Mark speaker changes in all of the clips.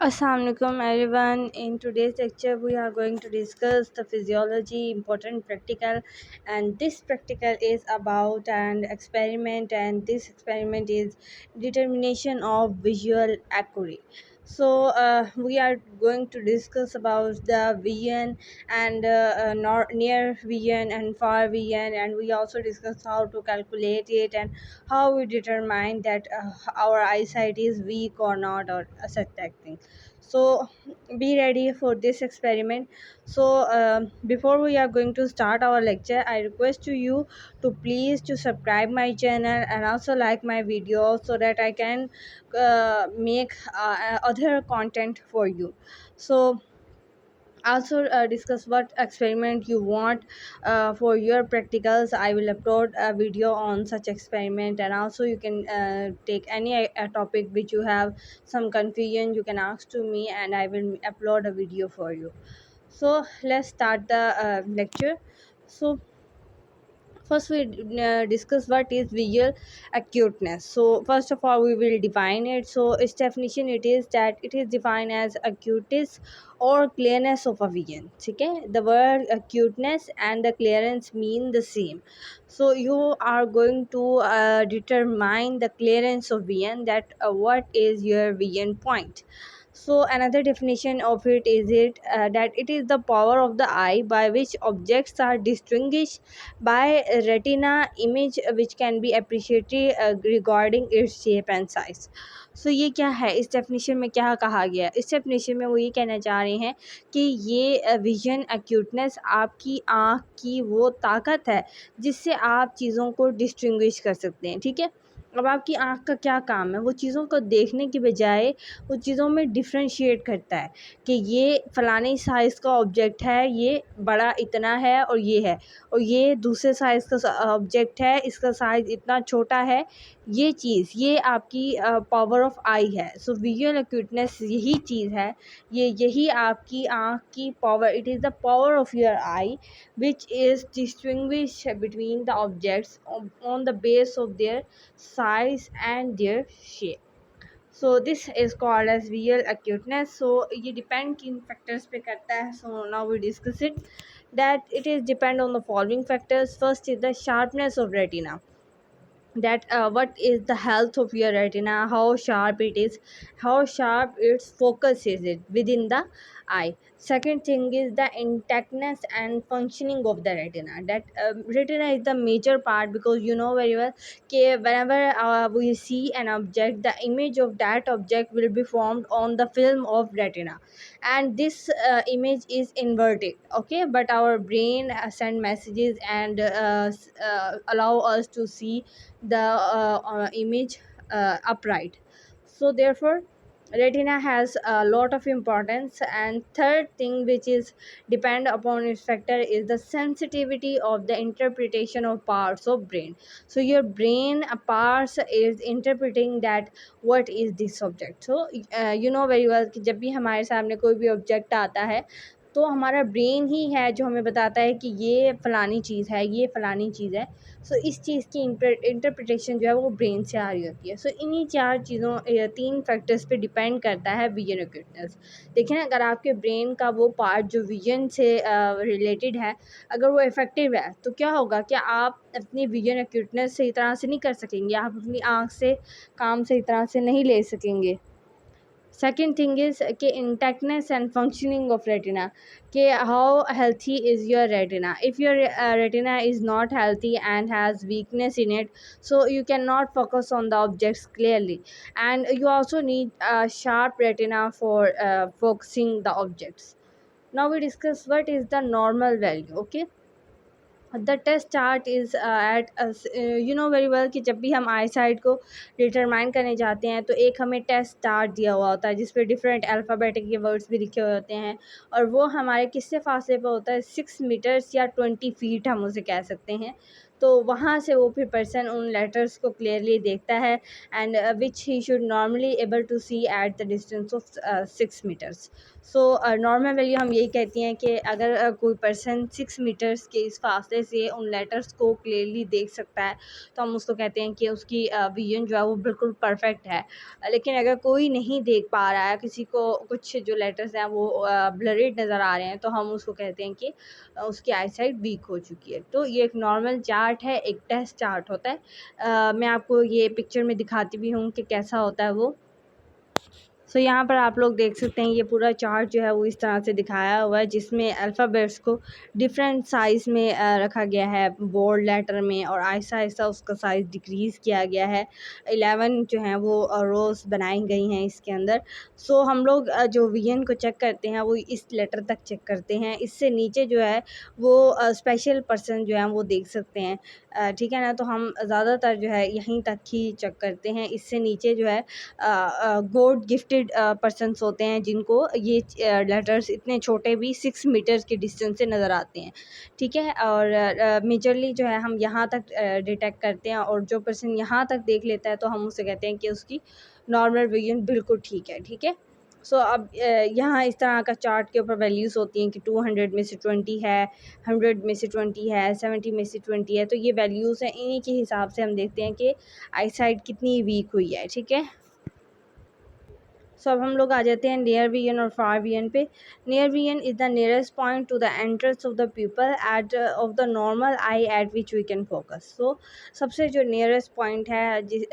Speaker 1: Assalamualaikum everyone. In today's lecture, we are going to discuss the physiology, important practical, and this practical is about an experiment, and this experiment is determination of visual acuity. We are going to discuss about the vision and near vision and far vision, and we also discuss how to calculate it and how we determine that our eyesight is weak or not, or such that thing. So be ready for this experiment. Before we are going to start our lecture, I request to you to please to subscribe my channel and also like my video so that I can make other content for you. So also discuss what experiment you want for your practicals. I will upload a video on such experiment, and also you can take any topic which you have some confusion, you can ask to me and I will upload a video for you. So let's start the lecture. So first we discuss what is visual acuteness. So first of all we will define it. So its definition, it is that it is defined as acuteness or clearness of a vision. Okay, the word acuteness and the clearance mean the same. So you are going to determine the clearance of vision, that what is your vision point. So another definition of it is that it is the power of the eye by which objects are distinguished by retina image, which can be appreciated regarding its shape and size. सो ये क्या है, इस definition में क्या कहा गया है? इस डेफिनेशन में वो ये कहना चाह रहे हैं कि ये विजन एक्यूटनेस आपकी आँख की वो ताकत है जिससे आप चीज़ों को डिस्टिंग्विश कर सकते हैं। ठीक है, अब आपकी आँख का क्या काम है? वो चीज़ों को देखने की बजाय वो चीज़ों में डिफ्रेंशिएट करता है कि ये फ़लाने साइज़ का ऑब्जेक्ट है, ये बड़ा इतना है और ये है, और ये दूसरे साइज़ का ऑब्जेक्ट है, इसका साइज़ इतना छोटा है। ये चीज़, ये आपकी पावर ऑफ आई है। सो विजुअल एक्यूटनेस यही चीज़ है, ये यही आपकी आँख की power, it is the power of your I which is distinguish between the objects on the base of their size and their shape. So this is called as visual acuteness. So ये depend किन factors पे करता है? So now we discuss it, that it is depend on the following factors. First is the sharpness of retina, that what is the health of your retina, how sharp it is, how sharp its focus is it within the eye. Second thing is the intactness and functioning of the retina, that retina is the major part, because you know very well कि whenever we see an object, the image of that object will be formed on the film of retina, and this image is inverted. Okay, but our brain send messages and allow us to see the image upright. So therefore retina has a lot of importance. And third thing which is depend upon its factor is the sensitivity of the interpretation of parts of brain. So your brain parts is interpreting that what is this object. So you know very well कि जब भी हमारे सामने कोई भी object आता है तो हमारा ब्रेन ही है जो हमें बताता है कि ये फ़लानी चीज़ है, ये फ़लानी चीज़ है। सो इस चीज़ की इंटरप्रिटेशन जो है वो ब्रेन से आ रही होती है। सो इन्हीं चार चीज़ों या तीन फैक्टर्स पे डिपेंड करता है विजन एक्यूटनेस। देखिए ना, अगर आपके ब्रेन का वो पार्ट जो विजन से रिलेटेड है, अगर वो इफ़ेक्टिव है तो क्या होगा, क्या आप अपनी विजन एक्यूटनेस सही तरह से नहीं कर सकेंगे, आप अपनी आँख से काम सही तरह से नहीं ले सकेंगे। Second thing is कि intactness and functioning of retina, कि how healthy is your retina. If your retina is not healthy and has weakness in it, so you cannot focus on the objects clearly, and you also need a sharp retina for focusing the objects. Now we discuss what is the normal value. Okay, the test chart is at you know very well कि जब भी हम आई side को determine करने जाते हैं तो एक हमें टेस्ट चार्ट दिया हुआ होता है जिस पे डिफरेंट अल्फ़ाबेटिक के वर्ड्स भी लिखे हुए होते हैं, और वो हमारे किससे फासले पर होता है, 6 मीटर्स या 20 फीट हम उसे कह सकते हैं। तो वहाँ से वो फिर पर्सन उन लेटर्स को क्लियरली देखता है, and which he should normally able to see at the distance of 6 metres. So normal value हम यही कहती हैं कि अगर कोई पर्सन 6 मीटर्स के इस फासले से उन लेटर्स को क्लियरली देख सकता है तो हम उसको कहते हैं कि उसकी विजन जो है वो बिल्कुल परफेक्ट है। लेकिन अगर कोई नहीं देख पा रहा है, किसी को कुछ जो लेटर्स हैं वो ब्लरिड नज़र आ रहे हैं, तो हम उसको कहते हैं कि उसकी आईसाइट वीक हो चुकी है। तो ये एक नॉर्मल चार्ट है, एक टेस्ट चार्ट होता है। मैं आपको ये पिक्चर में दिखाती भी हूँ कि कैसा होता है वो। सो यहाँ पर आप लोग देख सकते हैं ये पूरा चार्ट जो है वो इस तरह से दिखाया हुआ है, जिसमें अल्फ़ाबेट्स को डिफरेंट साइज़ में रखा गया है बोल्ड लेटर में, और आहिस्ता आहिस्ता उसका साइज़ डिक्रीज़ किया गया है। 11 जो हैं वो रोज़ बनाई गई हैं इसके अंदर। सो हम लोग जो विजन को चेक करते हैं वो इस लेटर तक चेक करते हैं, इससे नीचे जो है वो स्पेशल पर्सन जो है वो देख सकते हैं। ठीक है ना, तो हम ज़्यादातर जो है यहीं तक ही चेक करते हैं। इससे नीचे जो है गॉड गिफ्टेड पर्सन्स होते हैं, जिनको ये लेटर्स इतने छोटे भी 6 मीटर्स के डिस्टेंस से नज़र आते हैं। ठीक है, और मेजरली जो है हम यहाँ तक डिटेक्ट करते हैं, और जो पर्सन यहाँ तक देख लेता है तो हम उसे कहते हैं कि उसकी नॉर्मल विजन बिल्कुल ठीक है। ठीक है, सो अब यहाँ इस तरह का चार्ट के ऊपर वैल्यूज़ होती हैं कि 200 में से 20 है, 100 में से 20 है, 70 में से 20 है। तो ये वैल्यूज़ हैं, इन्हीं के हिसाब से हम देखते हैं कि आईसाइट कितनी वीक हुई है। ठीक है, सो अब हम लोग आ जाते हैं नियर विजन और फार विजन पे। Near vision is the nearest point to the entrance of the people at of the normal eye at which we can focus. So सबसे जो नियरेस्ट पॉइंट है जिस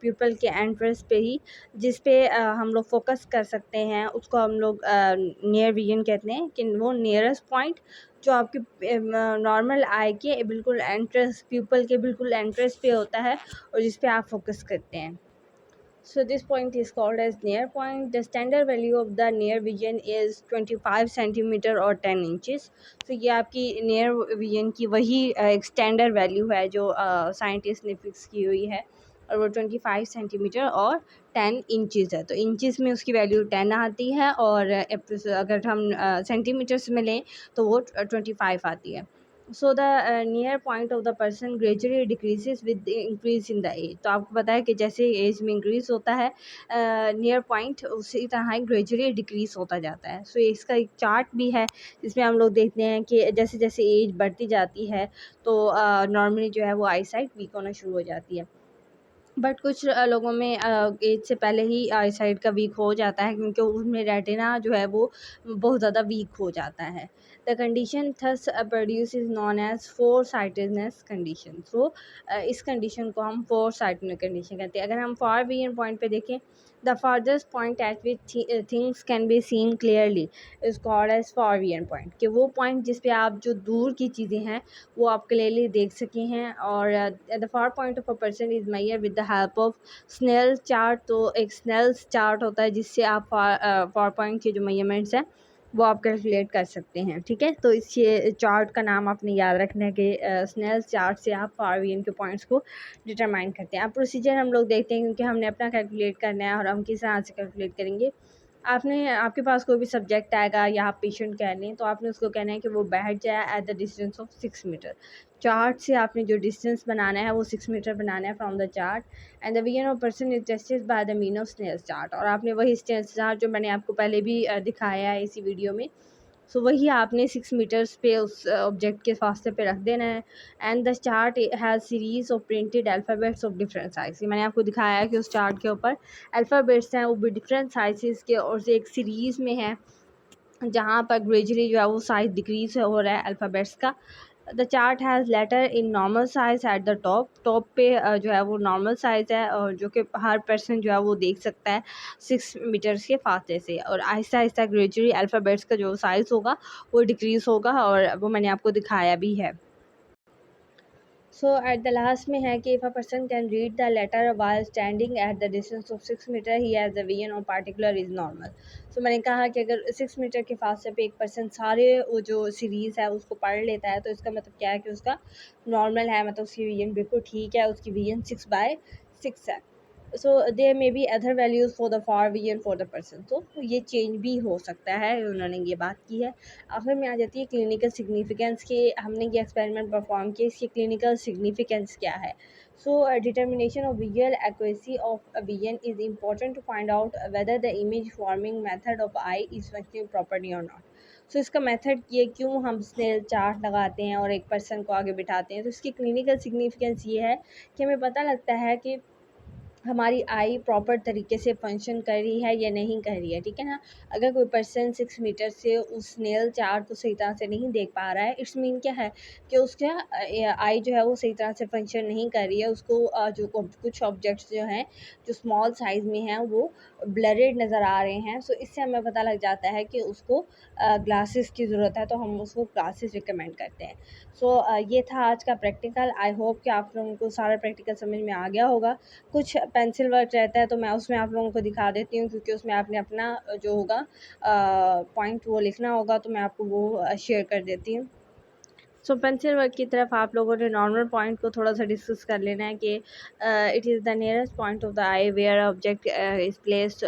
Speaker 1: पीपल के एंट्रेंस पे ही, जिस पे हम लोग फोकस कर सकते हैं, उसको हम लोग नियर विजन कहते हैं। कि वो नियरेस्ट पॉइंट जो आपके नॉर्मल आई के बिल्कुल एंट्रेंस, पीपल के बिल्कुल एंट्रेंस पे होता है, और जिस पे आप फोकस करते हैं। So this point is called as near point. The standard value of the near vision is 25 centimeter or 10 inches. So ये आपकी near vision की वही एक standard value है जो साइंटिस्ट ने फिक्स की हुई है, और वो 25 सेंटीमीटर और 10 इंचज़ है। तो इंचज़ में उसकी वैल्यू 10 आती है, और अगर हम सेंटीमीटर्स में लें तो वो 25 आती है। So the near point of the person gradually decreases with increase in the age. तो आपको पता है कि जैसे एज में इंक्रीज होता है नियर पॉइंट, उसी तरह ग्रेजुअली डिक्रीज होता जाता है। सो इसका एक चार्ट भी है जिसमें हम लोग देखते हैं कि जैसे जैसे एज बढ़ती जाती है तो नॉर्मली जो है वो आई साइट वीक होना शुरू हो जाती है। बट कुछ लोगों में एज से पहले ही आई साइट का वीक हो जाता है, क्योंकि उसमें रेटिना जो है वो बहुत ज़्यादा वीक हो जाता है। The condition thus produce is known as far sightedness condition. So इस कंडीशन को हम फोर साइटेडनेस कंडीशन कहते हैं। अगर हम फार विजन पॉइंट पे देखें, the farthest point at which things can be seen clearly is called as far vision point. कि वो पॉइंट जिस पे आप जो दूर की चीज़ें हैं वो आप क्लियरली देख सके हैं। और the far point of a person is measure with the help of Snell chart. तो एक स्नेल्स चार्ट होता है जिससे आप फार पॉइंट के जो मेजरमेंट्स हैं वो आप कैलकुलेट कर सकते हैं। ठीक है, तो इस ये चार्ट का नाम आपने याद रखना है कि स्नेल्स चार्ट से आप फार विजन के पॉइंट्स को डिटरमाइन करते हैं। अब प्रोसीजर हम लोग देखते हैं, क्योंकि हमने अपना कैलकुलेट करना है और हम किस तरह से कैलकुलेट करेंगे। आपके पास कोई भी सब्जेक्ट आएगा या आप पेशेंट कह लें, तो आपने उसको कहना है कि वो बैठ जाए at the distance of 6 metre. Chart से आपने जो डिस्टेंस बनाना है वो 6 मीटर बनाना है from the chart, and the vision of person is tested by the mean of Snell's chart. और आपने वही स्नेल्स चार्ट जो मैंने आपको पहले भी दिखाया है इसी वीडियो में, सो वही आपने 6 मीटर्स पे उस ऑब्जेक्ट के फासले पे रख देना है। And the chart has series of printed alphabets of different size. मैंने आपको दिखाया है कि उस चार्ट के ऊपर अल्फ़ाबेट्स हैं वो भी डिफरेंट साइज़ के और से एक सीरीज़ में है, जहाँ पर ग्रेजुअली जो है वो साइज़ डिक्रीज हो रहा है अल्फ़ाबेट्स का। The chart has letter in normal size at the top पे जो है वो नॉर्मल साइज़ है, और जो कि हर पर्सन जो है वो देख सकता है 6 मीटर्स के फासले से। और आहिस्ता आहिस्ता ग्रेजुअली अल्फ़ाबेट्स का जो साइज़ होगा वो डिक्रीज़ होगा, और वो मैंने आपको दिखाया भी है। सो एट द लास्ट में है कि if a person can read the letter while standing at the distance of 6 metre he has the vision of particular is normal. So मैंने कहा कि अगर 6 मीटर के फासले पे एक पर्सन सारे वो जो सीरीज़ है उसको पढ़ लेता है, तो इसका मतलब क्या है कि उसका नॉर्मल है, मतलब उसकी विजन बिल्कुल ठीक है, उसकी विजन 6/6 है। So there may be other values for the far vision for the person, तो ये चेंज भी हो सकता है, उन्होंने ये बात की है। आखिर में आ जाती है क्लिनिकल सिग्निफिकेंस के, हमने ये एक्सपेरिमेंट परफॉर्म किया, इसकी क्लिनिकल सिग्निफिकेंस क्या है। So determination of visual accuracy of vision is important to find out whether the image forming method of eye is functioning properly और नॉट। सो इसका मेथड ये, क्यों हम स्नेल चार्ट लगाते हैं और एक पर्सन को आगे बिठाते हैं, तो इसकी क्लिनिकल सिग्निफिकेंस ये है कि हमें पता लगता है कि हमारी आई प्रॉपर तरीके से फंक्शन कर रही है या नहीं कर रही है, ठीक है ना। अगर कोई पर्सन 6 मीटर से उस नेल चार्ट को सही तरह से नहीं देख पा रहा है, इट्स मीन क्या है कि उसका आई जो है वो सही तरह से फंक्शन नहीं कर रही है, उसको जो कुछ ऑब्जेक्ट्स जो हैं जो स्मॉल साइज़ में हैं वो ब्लरेड नज़र आ रहे हैं। सो इससे हमें पता लग जाता है कि उसको ग्लासेस की ज़रूरत है, तो हम उसको ग्लासेस रिकमेंड करते हैं। सो ये था आज का प्रैक्टिकल। आई होप कि आप लोगों को सारा प्रैक्टिकल समझ में आ गया होगा। कुछ पेंसिल वर्क रहता है तो मैं उसमें आप लोगों को दिखा देती हूँ, क्योंकि उसमें आपने अपना जो होगा पॉइंट वो लिखना होगा, तो मैं आपको वो शेयर कर देती हूँ। सो पेंसिल वर्क की तरफ आप लोगों ने नॉर्मल पॉइंट को थोड़ा सा डिस्कस कर लेना है कि it is the nearest point of the eye where object is placed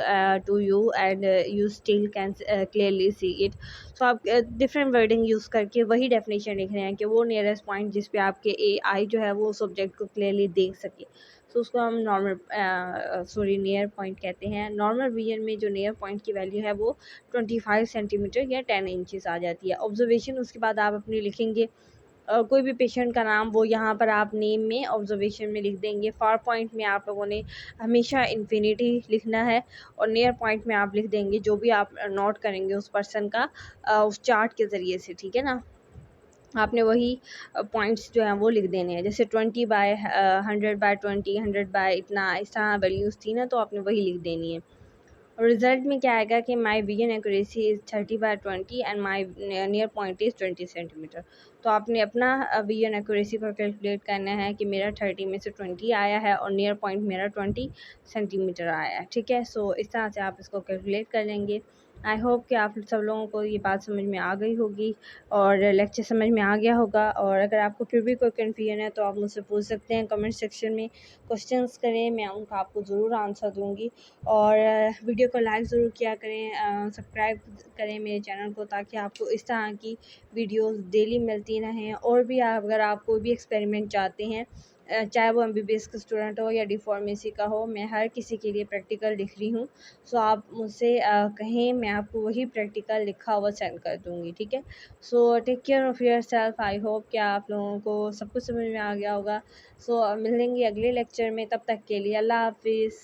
Speaker 1: to you and you still can clearly see it. So आप डिफरेंट वर्डिंग यूज़ करके वही डेफिनेशन लिख रहे हैं कि वो नियरेस्ट पॉइंट जिस पे आपके आई जो है वो उस ऑब्जेक्ट को क्लियरली देख सके। तो उसको हम नियर पॉइंट कहते हैं। नॉर्मल विजन में जो नियर पॉइंट की वैल्यू है वो 25 सेंटीमीटर या 10 इंचज़ आ जाती है। ऑब्जर्वेशन उसके बाद आप अपनी लिखेंगे, कोई भी पेशेंट का नाम वो यहाँ पर आप नेम में ऑब्जर्वेशन में लिख देंगे। फार पॉइंट में आप लोगों ने हमेशा इन्फिनिटी लिखना है, और नियर पॉइंट में आप लिख देंगे जो भी आप नोट करेंगे उस पर्सन का उस चार्ट के ज़रिए से, ठीक है ना। आपने वही पॉइंट्स जो हैं वो लिख देने हैं, जैसे 20/100/20, 100 इतना, इस तरह वैल्यूज़ थी ना, तो आपने वही लिख देनी है। और रिजल्ट में क्या आएगा कि my vision accuracy is 30/20 and my near point is 20 centimetre. तो आपने अपना विजन एक्यूरेसी को कैलकुलेट करना है कि मेरा 30 में से 20 आया है और नियर पॉइंट मेरा 20 सेंटीमीटर आया है, ठीक है। सो इस तरह से आप इसको कैलकुलेट कर लेंगे। आई होप कि आप सब लोगों को ये बात समझ में आ गई होगी और लेक्चर समझ में आ गया होगा। और अगर आपको फिर भी कोई कन्फ्यूजन है तो आप मुझसे पूछ सकते हैं कमेंट सेक्शन में, क्वेश्चंस करें, मैं उनका आपको ज़रूर आंसर दूँगी। और वीडियो को लाइक ज़रूर किया करें, सब्सक्राइब करें मेरे चैनल को, ताकि आपको इस तरह की वीडियोस डेली मिलती रहें। और भी अगर आप कोई भी एक्सपेरिमेंट चाहते हैं, चाहे वो MBBS का स्टूडेंट हो या डी फार्मेसी का हो, मैं हर किसी के लिए प्रैक्टिकल लिख रही हूँ। सो आप मुझसे कहें, मैं आपको वही प्रैक्टिकल लिखा हुआ सेंड कर दूँगी, ठीक है। So take care of yourself. I hope कि आप लोगों को सब कुछ समझ में आ गया होगा। सो मिलेंगे अगले लेक्चर में, तब तक के लिए अल्लाह हाफिज़।